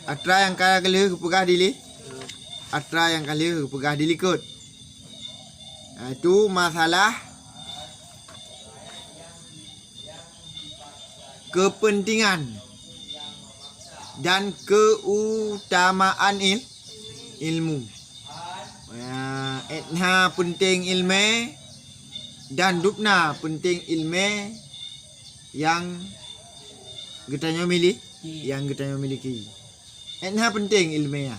Atra yang kali pegah dili. Atra yang kali pegah dilikut. Itu masalah kepentingan dan keutamaan ilmu. Etna penting ilmu dan dupna penting ilmu yang kita miliki. Etna penting ilmu ya.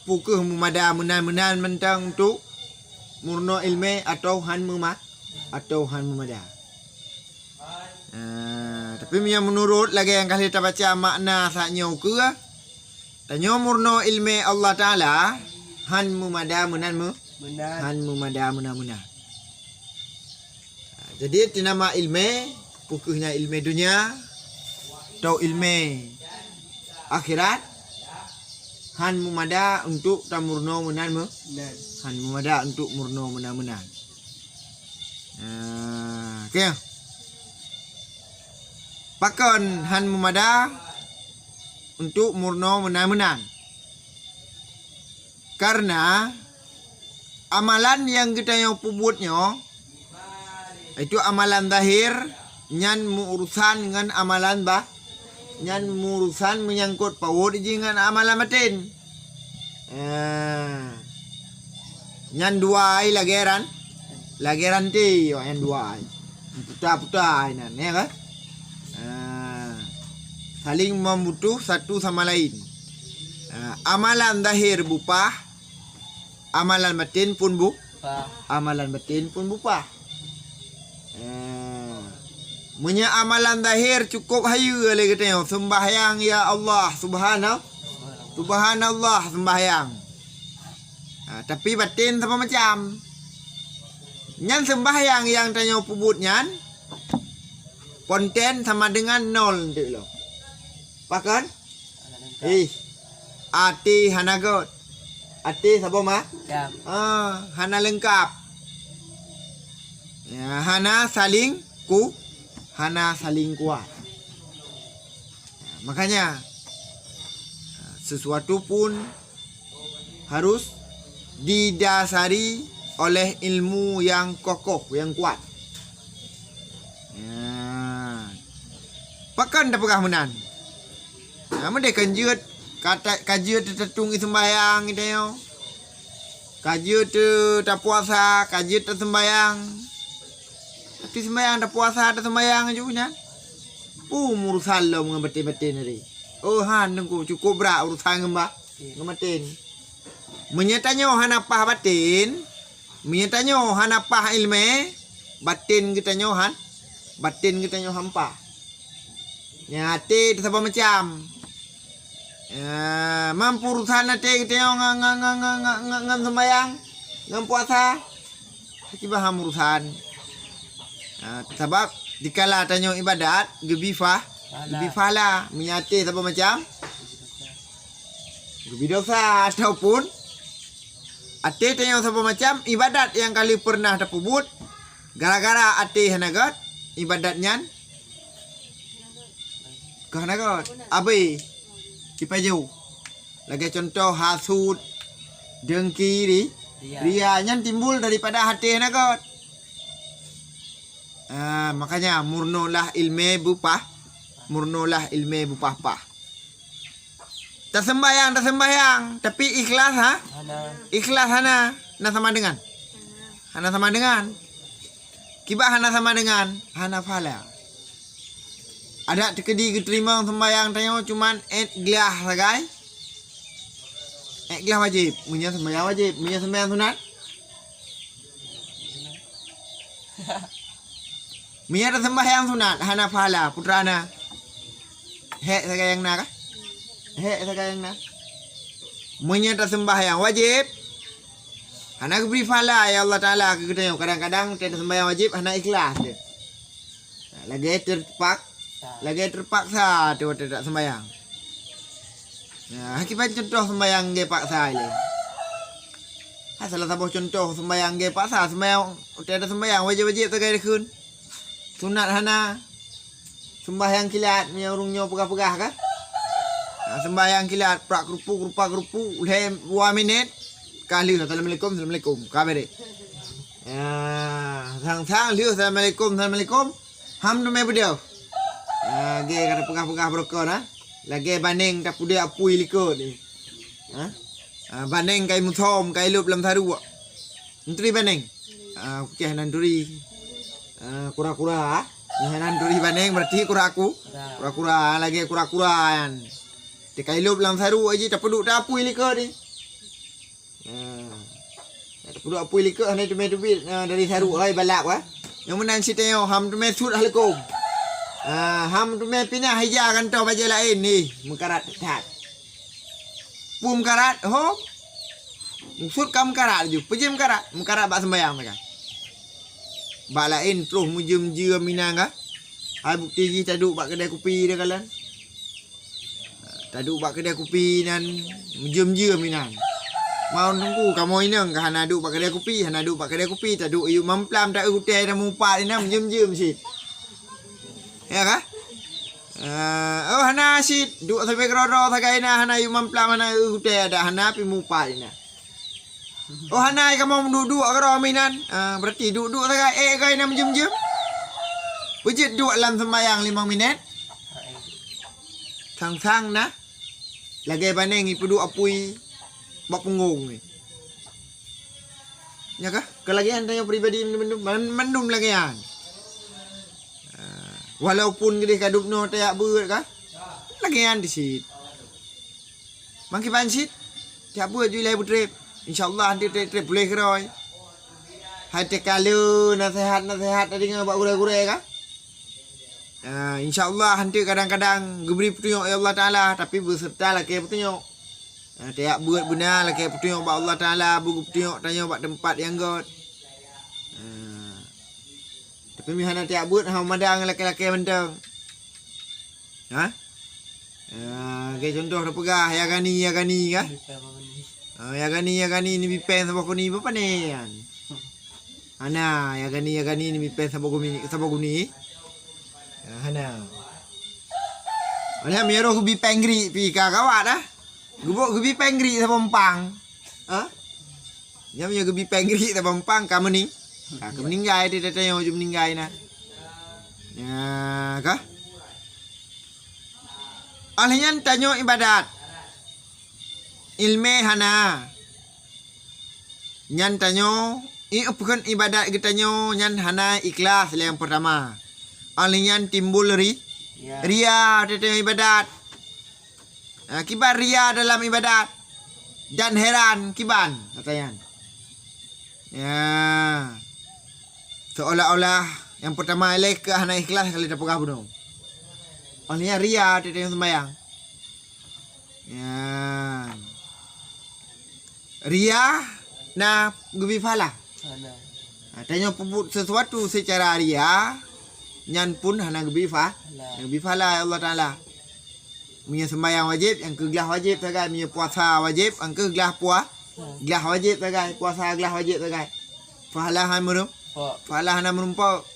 Pukuh mumada menan mentang untuk murno ilmu atau han mumada. Tapi yang menurut lagi yang kali kita baca makna saknya ke tanya murno ilmu Allah Ta'ala han mumada menan. Jadi itu nama ilmu pukuhnya ilmu dunia atau ilmu akhirat han mumada untuk tamurno menan. Han mumada untuk murno menan. Okay. Pakon han mumada untuk murno menan. Karena amalan yang kita yang pubutnya itu amalan zahir nyan urusan dengan amalan nyan urusan menyangkut paut dengan amalan batin. Nyan dua ai lageran ti yang dua ai. Putar nan ya kan? Saling membutuh satu sama lain. Amalan zahir bupah, amalan batin pun bupah. Munya amalan zahir cukup hayu oleh kita sembahyang ya Allah subhanallah sembahyang. Tapi batin sama macam. Nyan sembahyang yang tanya pubut nyan konten sama dengan nol tu loh. Pakan? Ati hanagot. Ati siapa mah? Ya. Hana lengkap. Ya, hana saling kuat. Makanya sesuatu pun harus didasari oleh ilmu yang kokoh, yang kuat. Pakan dah pegah menan. Mereka kanjut kata kajian tertung sembahyang gitu yo. Kajian tu tak puasa, kajian tak sembahyang. Tapi sembahyang tak puasa, tak sembahyang juga nya. Urusan lo dengan batin hari. Han nunggu cukup berat urusan ngematin. Menyatanya han apa batin? Menyatanya han apa ilmu? Batin kita nyohan. Batin kita hampa. Nyati sama macam. Mampu urusan nanti kita ngan sembahyang, ngan puasa, kita ham urusan. Sebab dikala tanya ibadat, gebifah lah, menyati apa macam, gebidosa ataupun, ate tanya apa macam ibadat yang kali pernah terpubut, gara-gara ate hanagat ibadatnya, kehanagat, abai. Kipaju. Lagi contoh hasud, dengki, rianya timbul daripada hati nagot. Makanya murnolah ilmu bupah, pah. Tak sembahyang, tapi ikhlas Ikhlas hana sama dengan. Kiba hana sama dengan hana fala. Ada tekedi keterima sembahyang tanya cuman gelah sagai. Gelah wajib, punya sembahyang wajib, punya sembahyang sunat. Punya sembahyang sunat hana pahala putrana. Sagai yang nak. Sagai yang nak. Punya sembahyang wajib. Hana beri pahala ya Allah Taala ke kita kadang-kadang kita sembahyang wajib hana ikhlas dia. Lagi terpaksa tu tidak sembahyang. Akibat contoh sembahyang ge paksa ile. Salah satu contoh sembahyang ge paksa sembahyang tidak sembahyang wajib-wajib tegai dekun. Sunat hana sembahyang kilat nya urungnya pegah-pegah kan? Sembahyang kilat prak kerupu leh 2 minit kali assalamualaikum kabare sang liu assalamualaikum ham tu me budio ge kata pegah berokor lagi banding tak pude apui likut ni banding kai muthom kai lup lam tharu ntri banding okey nanduri kura-kura nanduri banding berarti kura-kura lagi kura-kuraan di kai lup lam tharu aje tak peduk tak apui likut ni tak peduk apui likut hanya tume-tume dari tharu ai balak yang menang si teo ham tume sud halakum ham tume pindah hija kan tau baja lain ni mengkarat tat pum karat ho muksud kam karat ju pejim karat mengkarat bak sembayang mereka bak lain terus mujem-jem minang ai bukti ji taduk bak kedai kopi dia kalan taduk bak kedai kopi nan mujem-jem minang mau tunggu kamu inang ke hana duk bak kedai kopi taduk ayu mamplam tak hutai dah mumpat ni mujem-jem sit ya kah? Oh hana sit duk sampai keroro sagai na hana yu mamplam hana ute ada hana pi mupai na. Oh hana kamu duduk kero minan. Berarti duduk sagai gai na menjem-jem. Pujit duk dalam sembahyang 5 minit. Sang-sang na. Lagi banding ipu duk apui bak punggung ni. Ya kah? Kelagian tanya pribadi mendum lagian. Walaupun gede kadup no tayak beut kah? Lagian di sit. Mangki pansit. Tiap beut julai putrip. Insyaallah nanti trip boleh keroi. Hati kalau nasihat tadi ngabak gure-gure kah? Insyaallah nanti kadang-kadang geberi petunjuk ya Allah Taala tapi berserta lagi petunjuk. Tiap beut benar lagi petunjuk ba Allah Taala, buku petunjuk tanya bak tempat yang god. Tapi mihana tiap buat hang madang laki-laki mentang. Kayak contoh dah pegah ya gani kah? Ya gani ni bipen sabak ni apa ni kan? Ana ya gani ni bipen sabak ni. Hana. Ana mero gubi pengri pi ka kawat dah. Gubi pengri sa Pampang. Nya gubi pengri sa Pampang kamu ni. Meninggal dia tanya je meninggal na. Ya kah? Alhian tanya ibadat. Ilme hana. Nyan tanya bukan ibadat kita tanya nyan hana ikhlas yang pertama. Alhian timbul ria dia tanya ibadat. Kibar ria dalam ibadat. Dan heran kiban katanya. Ya. Seolah-olah yang pertama elek ke hana ikhlas kali dah pegah bunuh. Olehnya ria dia yang sembahyang. Ya. Ria na gubi fala. Tanya pebut sesuatu secara ria nyan pun hana gubi fala Allah Taala. Punya sembahyang wajib, yang ke gelah wajib sagai, punya puasa wajib, yang ke gelah gelah wajib sagai, puasa gelah wajib sagai. Fahalahan murum. Falah na merumpau.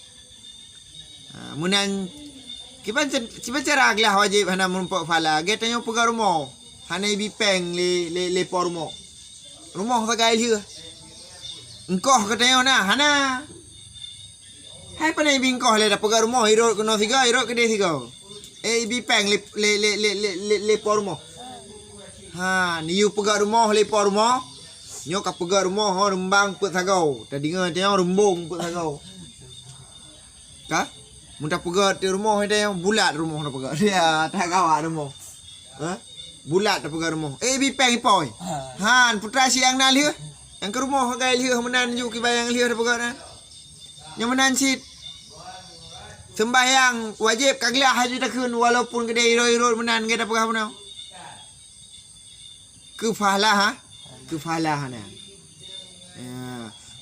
Munan kiban cara gelah wajib hana merumpau falah. Ge tanya pegang rumah. Hana ibi peng le por rumah. Rumah sagai dia. Engkau katanya na hana. Hai panai ibi engkau le dah pegang rumah hirot kena tiga hirot kedai tiga. Ibi peng le por rumah. Ni you pegang rumah le por rumah. Nyo ka pegang rumah rembang put sagau. Tadi ngah tengok rembung put sagau. Kah? Muntah pegang di rumah dia bulat rumah nak pegang. Dia tak kawat rumah. Bulat tak pegang rumah. Bipeng ipoi. Han putra siang na lieu. Yang ke rumah gai lieu menan ju ki bayang lieu dah pegang na. Yang menan sit. Sembahyang wajib kaglah haji takun walaupun kedai iro-iro menan gai dah pegang menau. Kefalah Kefalah na.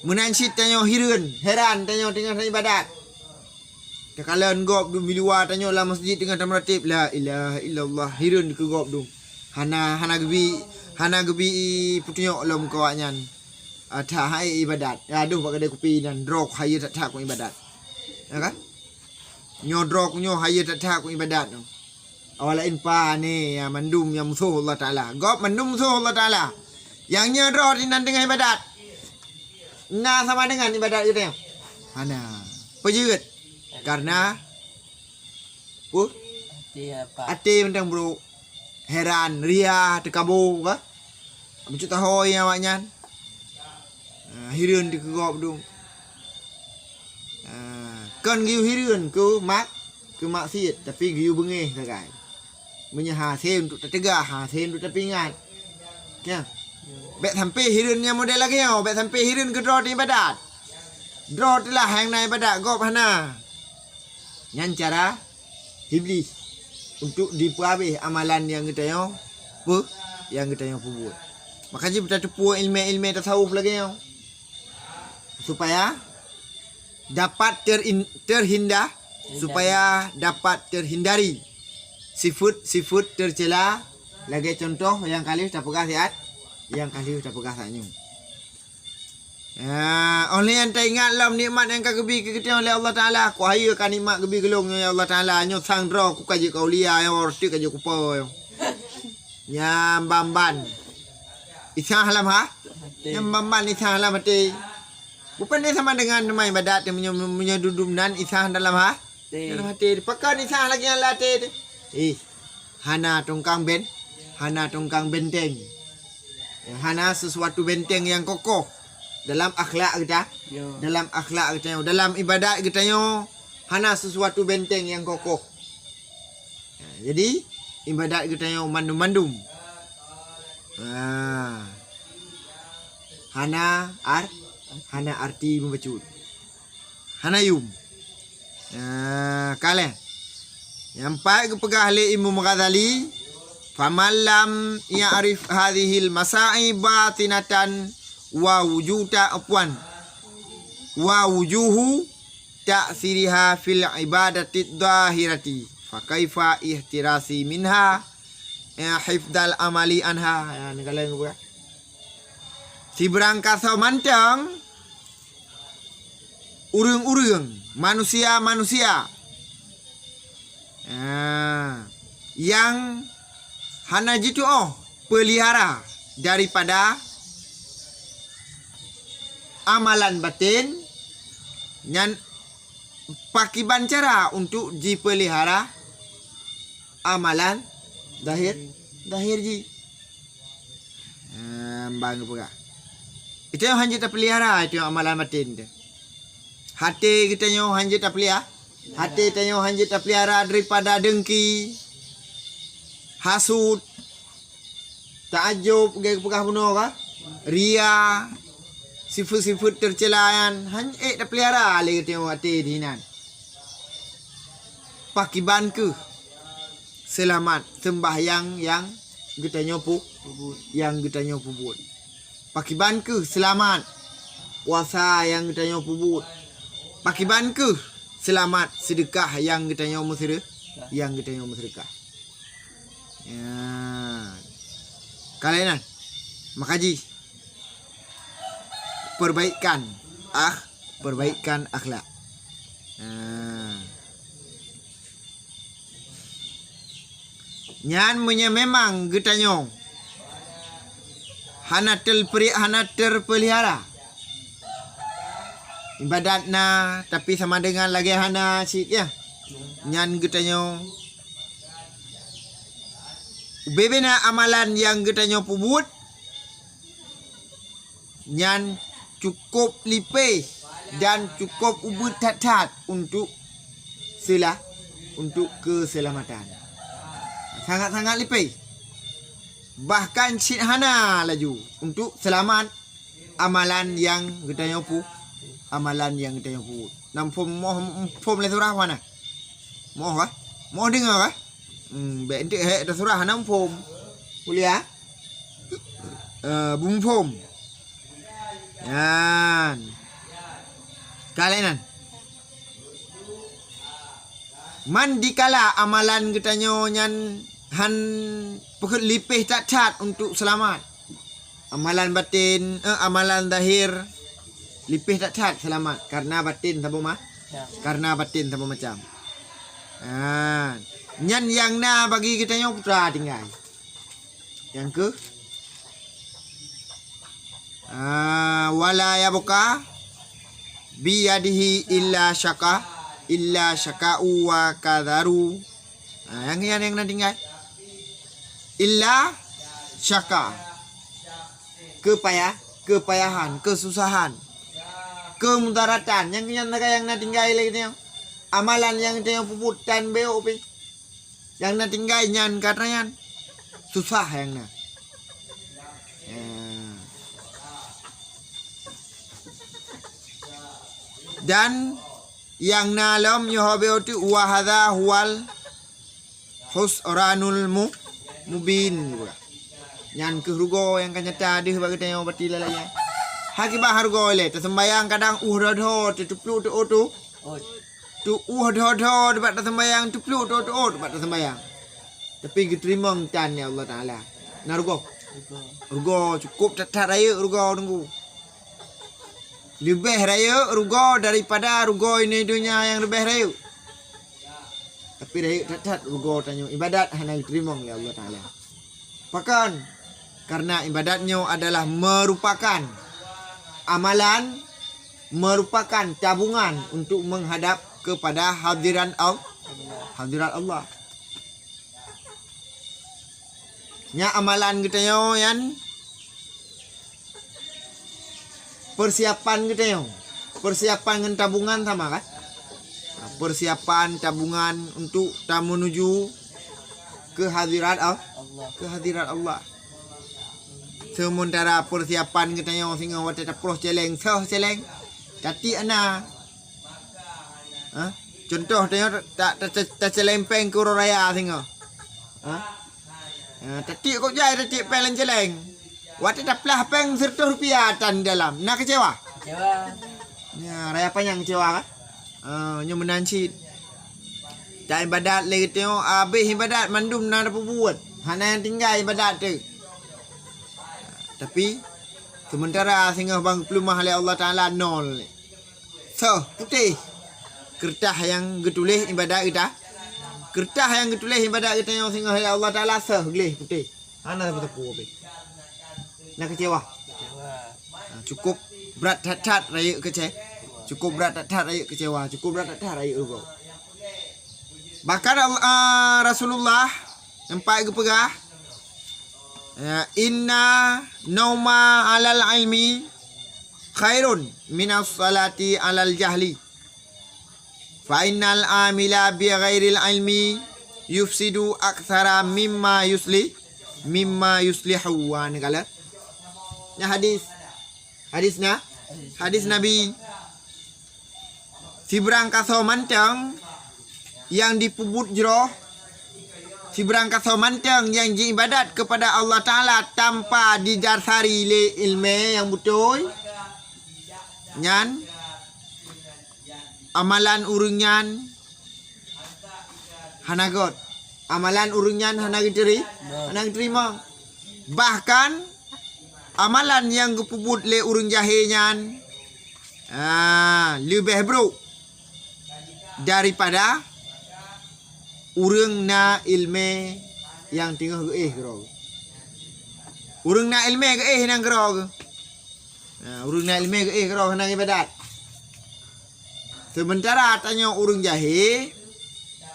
Menan sit tanya heran tanya tengah ibadat. Kekalan gop dum biluar tanya lah masjid dengan tamratib la ilaha illallah hirun ke gop dum. Hana gebi putunyo lom kawanyan. Tha hai ibadat. Aduh bak kedai kopi nan drok haye tak tak ibadat. Ya kan? Nyo drok nyo haye tak tak ibadat no. awalain pa ni yang mandum yang musuh Allah Ta'ala. Gop mandum musuh Allah Ta'ala. Yang nyerah dengan ibadat. Nah sama dengan ibadat itu yang. Hana. Pejut. Karena hati mentang bro. Heran, ria, terkabur ka. Mencuk tahu yang awaknya. Hirun dikegop dong. Kan giu hirun ku maksiat tapi giu bengih sagai. Menyaha sen untuk tertegah, sen untuk terpingat. Ya. Bek sampai hirunnya model lagi yo, bek sampai hirun ke draw di ibadat. Draw telah hang na ibadat gop hana. Nyan cara iblis untuk diperhabis amalan yang kita yo, yang kita yo buat. Makanya kita tepu ilmu tasawuf lagi yo. Supaya dapat terhindar, supaya dapat terhindari sifat tercela. Lagi contoh yang kali kita pegang siat, yang kali kita pegang sanyu. Oleh yang tak ingat lam nikmat yang kau gebi kita oleh Allah Taala, ku hayu kan nikmat gebi gelong ya Allah Taala, nyo sang dro ku kaji kau lia yang orti kaji ku po. Nyam bamban. Isang halam ha? Nyam bamban isang halam hati. Bukan dia sama dengan main ibadat yang menyedudum nan isang dalam ha? Dalam hati. Pakai isang lagi yang latih. Hana tongkang benteng. Hana sesuatu benteng yang kokoh dalam akhlak kita. Dalam akhlak kita, dalam ibadat kita yo. Hana sesuatu benteng yang kokoh. Jadi ibadat kita yo mandum-mandum. Hana arti membacut. Hanayum. Kalian yang baik kepegah ahli Imam Ghazali, famallam ya'rif hadhil masa'i batinatan wa wujuhu ta'siriha fil ibadati dhahirati fa kaifa ihtirasi minha hifdal amali anha. Kalian buka si berangkasa mantang urung-urung manusia yang hana jitu pelihara daripada amalan batin yang pakiban cara untuk dipelihara amalan dahir ji. Bang buka. Itu yang hanya kita pelihara, itu yang amalan batin tu. Hati kita yang hanya kita pelihara. Hati kita yang hanya kita pelihara daripada dengki, hasud, ta'ajub, pegah bunuh ka, ria, sifat-sifat tercelayan. Hanya kita pelihara lagi kita yang hati dihinan. Pakiban ke selamat sembahyang yang kita nyopu, buat. Pakiban ke selamat puasa yang kita nyopu buat. Pakiban ke selamat sedekah yang kita nyomu sedekah. Kalian makaji perbaikan akhlak. Nyan memang kita nyong hana terpelihara ibadatna, tapi sama dengan lagi hana sit ya. Nyan kita nyong bebena amalan yang kita nyong pubut nyan cukup lipe dan cukup ubud tat untuk keselamatan. Sangat-sangat lipe. Bahkan sit hana laju untuk selamat amalan yang kita nyopu. Nam pom le surah mana? Moh dengar ka? Be entik dah surah nam pom. Kuliah. Bum pom. Yan. Kalian man dikala amalan kita nyan han pekut lipih cat untuk selamat. Amalan batin, amalan zahir lipih cat selamat karena batin sama macam. Nyan yang na bagi kita yang putra tinggal. Yang ke wala yabqa biyadihi illa syaka'u wa kadharu. Yang na tinggal. Illa syaka. Kepayahan, kesusahan, kemudaratan. Yang na tinggal lagi tengok. Amalan yang tengok puputan beok pi. Yang na tinggal nyan katanya susah yang na. Dan yang nalam yuhabiuti wa hadha huwal husranul mubin juga. Nyan ke rugo yang kanyata di bagi tengok batila lagi. Hakibah hargo le tersembayang kadang uhradho tutuplu tu otu. Tu uhradho debat tersembayang tuplu tu debat tersembayang. Tapi diterima tan ya Allah Taala. Nah rugo cukup tak raya rugo tunggu. Lebih raya rugo daripada rugo ini dunia yang lebih raya. Tapi raya tak rugo tanya ibadat hanya diterima oleh Allah Taala. Bahkan karena ibadatnya adalah merupakan amalan, merupakan tabungan untuk menghadap kepada hadirat Allah. Nya amalan kita yang persiapan kita yang persiapan dengan tabungan sama kan? Persiapan tabungan untuk menuju ke hadirat Allah. Sementara persiapan kita yang singa wate tapros celeng tati ana. Contoh tengok tak celempeng ke raya singa. Tati kok jai tati pelan celeng. Wate taplah peng 100 rupiah tan dalam. Nak kecewa? Ya, raya panjang kecewa kan? Nya menancit. Tak ibadat lagi tengok habis ibadat mandum nak dapat buat. Hana yang tinggal ibadat tu. Tapi sementara singgah bang pelumah oleh Allah Taala nol. So, putih. Kertas yang getulis ibadat kita. Kertas yang getulis ibadat kita yang singgah oleh Allah Taala sah gelih putih. Hana dapat tepu habis. Nak kecewa. Cukup berat tat raya kecewa. Cukup berat tat raya kecewa. Cukup berat tat raya rugo. Bahkan Rasulullah nampak ke pegah. Inna nauma alal ilmi khairun minas salati alal jahli. Fa innal amila bi ghairil ilmi yufsidu aktsara mimma yuslihu wa negala. Nah hadis Nabi si berangkat mantang yang dipubut jero, si berangkat mantang yang ibadat kepada Allah Taala tanpa didasari le ilmu yang betul. Nyan amalan urungan hanagot, amalan urungan hanagerima. Bahkan amalan yang kepubut le urung jahenyan lebih buruk daripada urang na ilmu yang tinggal gerog. Urang na ilmu nang gerog. Urang na ilmu gerog nang ibadat. Sementara tanya urang jahe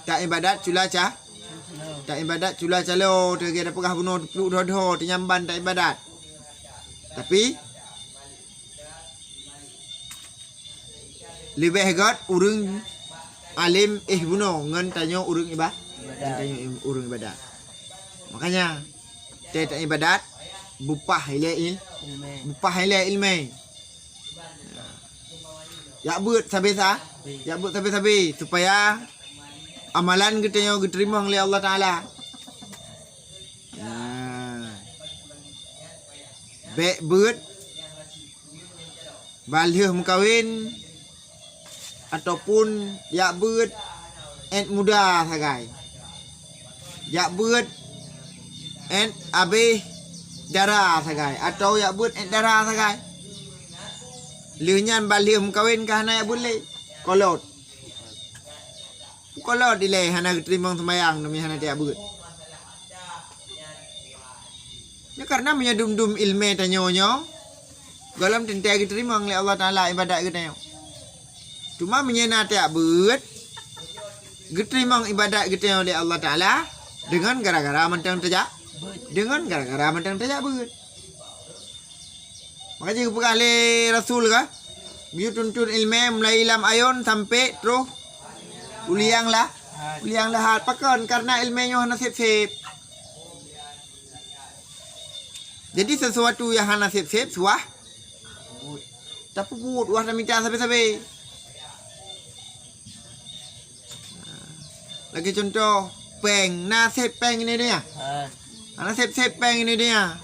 tak ibadat culaca. Tak ibadat culaca lo terkira pegah bunuh peluk dodo nyamban tak ibadat. Tapi lebih hebat urang alim bunuh ngan tanya urang ibadat. Makanya tak ibadat bupah ilmu. Ya buat sabi supaya amalan kita yang diterima oleh Allah Taala. Baik buat balih mengkawin ataupun ya buat muda sagai. Ya buat habis darah sagai atau ya buat darah sagai. Lihnya balih mengkawin kahana ya boleh kolot. kalau dileh hana terima sembahyang demi hana tiap beut. Ya karena menyadum-dum ilmu tanyonyo. Galam tentai terima oleh Allah Taala ibadat kita yo. Cuma menyena tiap beut. Diterima ibadat kita oleh Allah Taala dengan gara-gara mentang tajak. Dengan gara-gara mentang tajak beut. Makanya kali Rasul kah? Biar tuntun ilmu mulai ilam ayon sampai terus uliang lah pakon karena ilmunya hana sip-sip. Jadi sesuatu yang hana sip-sip suah tapi buat wah minta sampai-sampai. Lagi contoh peng, nasib peng ini dia. Nasib peng ini dia.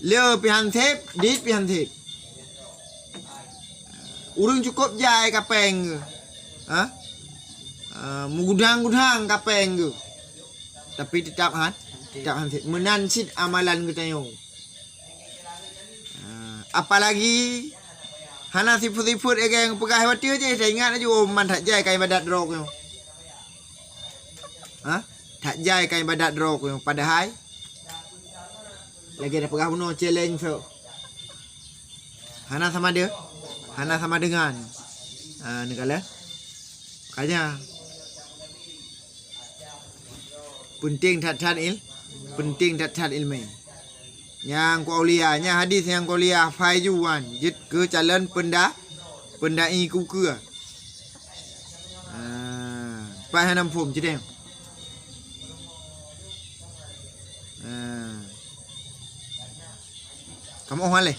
Leo pihan sip, dit pihan sip. Urung cukup jai kapeng. Ha? Mengudang-udang kapeng tu. Tapi tetap hansip. Menansit amalan kita yo. Apalagi hana sifut-sifut yang pegah hati je saya ingat aja man tak jai kai ibadat drog yo. Ha? Tak jai kai ibadat drog yo padahal lagi ada pegah bunuh challenge so. Hana sama dia. Hana sama dengan ni kala. Makanya penting tat ilmu. Yang kuliahnya hadis yang kuliah faijuan jit ke calon pendai kuku. Pak hanam phum je deh. Kamu orang leh.